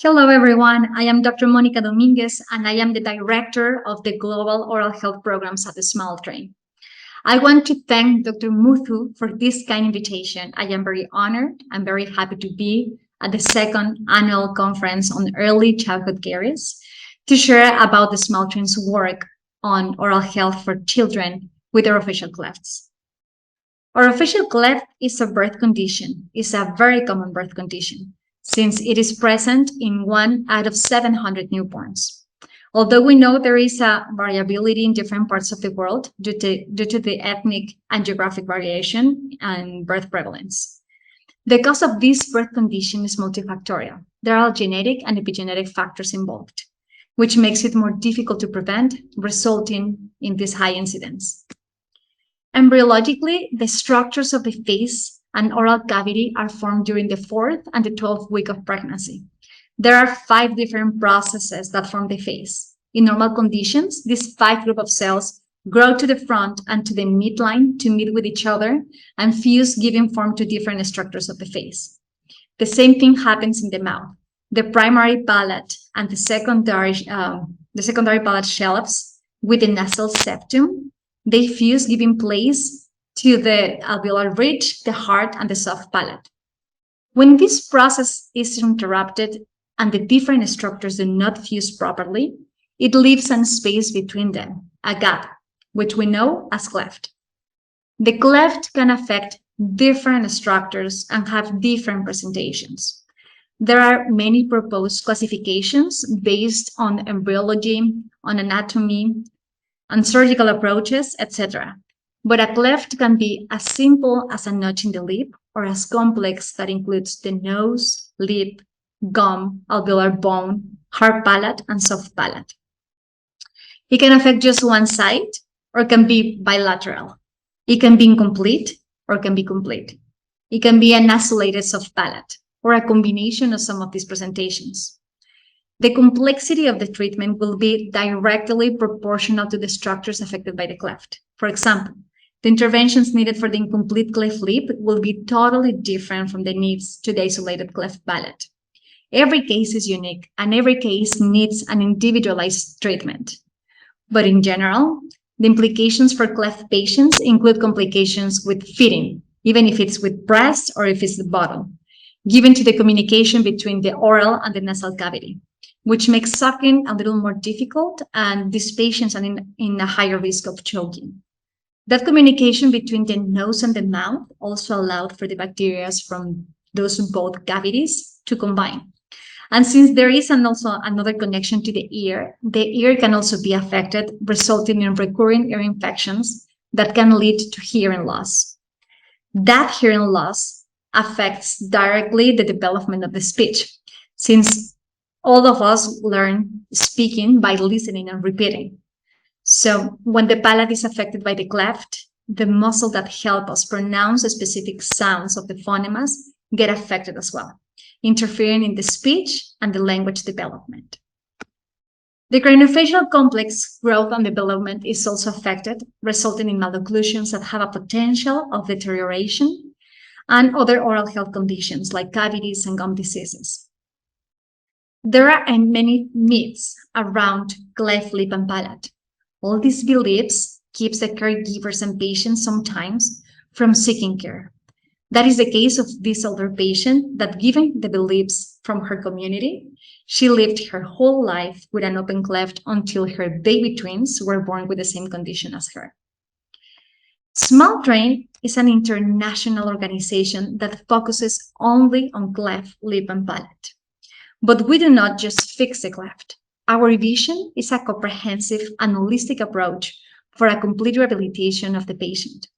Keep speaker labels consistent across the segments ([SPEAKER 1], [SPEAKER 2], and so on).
[SPEAKER 1] Hello, everyone. I am Dr. Monica Dominguez, and I am the director of the Global Oral Health Programs at the Small Train. I want to thank Dr. Muthu for this kind invitation. I am very honored and very happy to be at the second annual conference on early childhood caries to share about the Small Train's work on oral health for children with orofacial clefts. Orofacial cleft is a birth condition, is a very common birth condition, since it is present in 1 out of 700 newborns. Although we know there is a variability in different parts of the world due to the ethnic and geographic variation and birth prevalence. The cause of this birth condition is multifactorial. There are genetic and epigenetic factors involved, which makes it more difficult to prevent, resulting in this high incidence. Embryologically, the structures of the face and oral cavity are formed during the 4th and the 12th week of pregnancy. There are 5 different processes that form the face. In normal conditions, these 5 groups of cells grow to the front and to the midline to meet with each other and fuse, giving form to different structures of the face. The same thing happens in the mouth. The primary palate and the secondary palate shelves with the nasal septum, they fuse, giving place to the alveolar ridge, the heart, and the soft palate. When this process is interrupted and the different structures do not fuse properly, it leaves a space between them, a gap, which we know as cleft. The cleft can affect different structures and have different presentations. There are many proposed classifications based on embryology, on anatomy, on surgical approaches, etc. But a cleft can be as simple as a notch in the lip or as complex that includes the nose, lip, gum, alveolar bone, hard palate, and soft palate. It can affect just one side or can be bilateral. It can be incomplete or can be complete. It can be an isolated soft palate or a combination of some of these presentations. The complexity of the treatment will be directly proportional to the structures affected by the cleft. For example, the interventions needed for the incomplete cleft lip will be totally different from the needs to the isolated cleft palate. Every case is unique, and every case needs an individualized treatment. But in general, the implications for cleft patients include complications with feeding, even if it's with breast or if it's the bottle, given to the communication between the oral and the nasal cavity, which makes sucking a little more difficult, and these patients are in a higher risk of choking. That communication between the nose and the mouth also allowed for the bacteria from those both cavities to combine. And since there is also another connection to the ear can also be affected, resulting in recurring ear infections that can lead to hearing loss. That hearing loss affects directly the development of the speech, since all of us learn speaking by listening and repeating. So when the palate is affected by the cleft, the muscle that help us pronounce the specific sounds of the phonemes get affected as well, interfering in the speech and the language development. The craniofacial complex growth and development is also affected, resulting in malocclusions that have a potential of deterioration and other oral health conditions like cavities and gum diseases. There are many myths around cleft lip and palate. All these beliefs keeps the caregivers and patients sometimes from seeking care. That is the case of this older patient that, given the beliefs from her community, she lived her whole life with an open cleft until her baby twins were born with the same condition as her. Small Train is an international organization that focuses only on cleft, lip, and palate. But we do not just fix the cleft. Our vision is a comprehensive and holistic approach for a complete rehabilitation of the patient.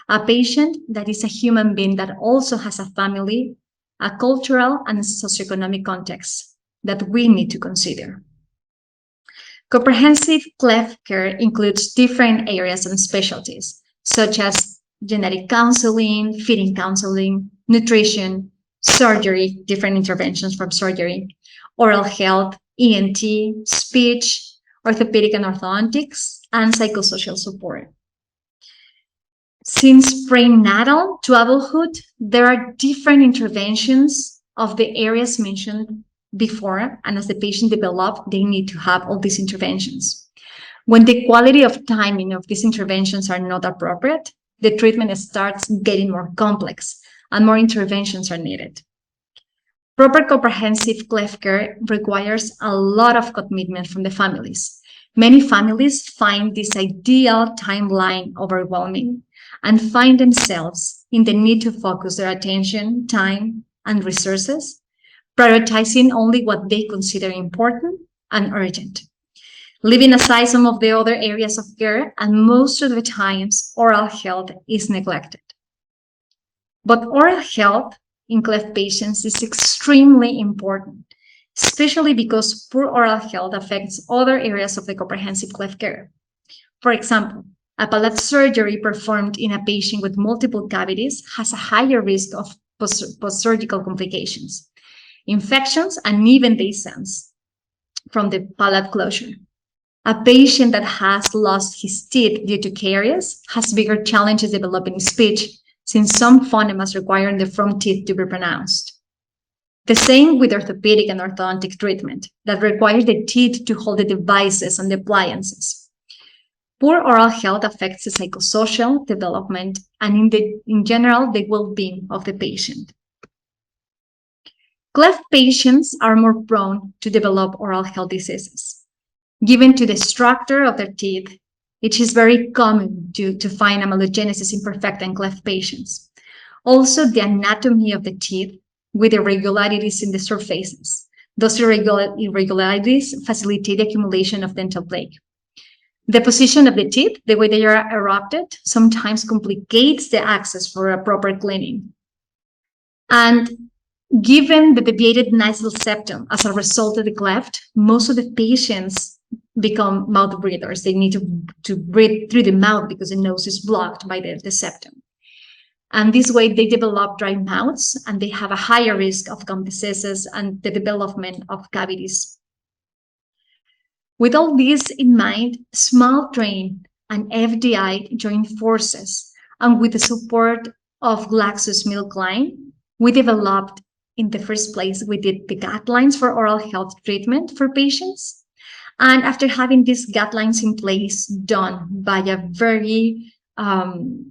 [SPEAKER 1] A patient that is a human being that also has a family, a cultural and socioeconomic context that we need to consider. Comprehensive cleft care includes different areas and specialties, such as genetic counseling, feeding counseling, nutrition, surgery, different interventions from surgery, oral health, ENT, speech, orthopedic and orthodontics, and psychosocial support. Since prenatal to adulthood, there are different interventions of the areas mentioned before, and as the patient develops, they need to have all these interventions. When the quality of timing of these interventions are not appropriate, the treatment starts getting more complex and more interventions are needed. Proper comprehensive cleft care requires a lot of commitment from the families. Many families find this ideal timeline overwhelming and find themselves in the need to focus their attention, time, and resources, prioritizing only what they consider important and urgent, leaving aside some of the other areas of care, and most of the times oral health is neglected. But oral health in cleft patients is extremely important, especially because poor oral health affects other areas of the comprehensive cleft care. For example, a palate surgery performed in a patient with multiple cavities has a higher risk of post-surgical complications, infections, and even descents from the palate closure. A patient that has lost his teeth due to caries has bigger challenges developing speech, since some phonemes require the front teeth to be pronounced. The same with orthopedic and orthodontic treatment that requires the teeth to hold the devices and the appliances. Poor oral health affects the psychosocial development and in general the well-being of the patient. Cleft patients are more prone to develop oral health diseases. Given to the structure of their teeth, it is very common to find amelogenesis imperfecta in cleft patients. Also, the anatomy of the teeth with irregularities in the surfaces. Those irregularities facilitate the accumulation of dental plaque. The position of the teeth, the way they are erupted, sometimes complicates the access for a proper cleaning. And given the deviated nasal septum as a result of the cleft, most of the patients become mouth breathers. They need to breathe through the mouth because the nose is blocked by the septum. And this way they develop dry mouths and they have a higher risk of gum diseases and the development of cavities. With all this in mind, SmileTrain and FDI joined forces, and with the support of GlaxoSmithKline, we developed in the first place, we did the guidelines for oral health treatment for patients. And after having these guidelines in place done by a very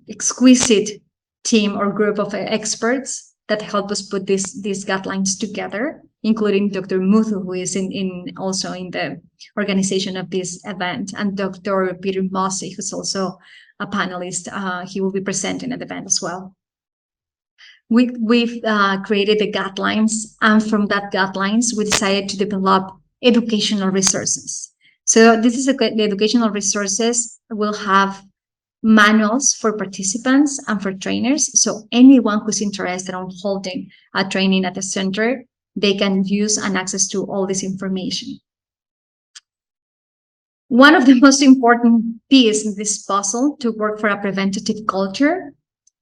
[SPEAKER 1] exquisite team or group of experts that helped us put these guidelines together, including Dr. Muthu, who is also in the organization of this event, and Dr. Peter Mossy, who's also a panelist. He will be presenting at the event as well. We've created the guidelines, and from that guidelines, we decided to develop educational resources. So this is the educational resources will have manuals for participants and for trainers. So anyone who's interested in holding a training at the center, they can use and access to all this information. One of the most important pieces in this puzzle to work for a preventative culture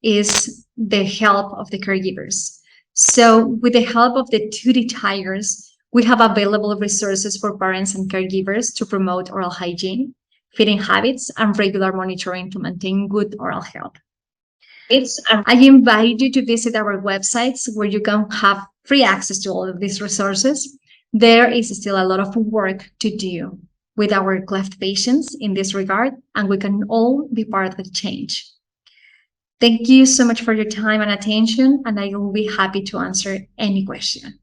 [SPEAKER 1] is the help of the caregivers. So with the help of the 2D Tigers, we have available resources for parents and caregivers to promote oral hygiene, feeding habits, and regular monitoring to maintain good oral health. I invite you to visit our websites where you can have free access to all of these resources. There is still a lot of work to do with our cleft patients in this regard, and we can all be part of the change. Thank you so much for your time and attention, and I will be happy to answer any question.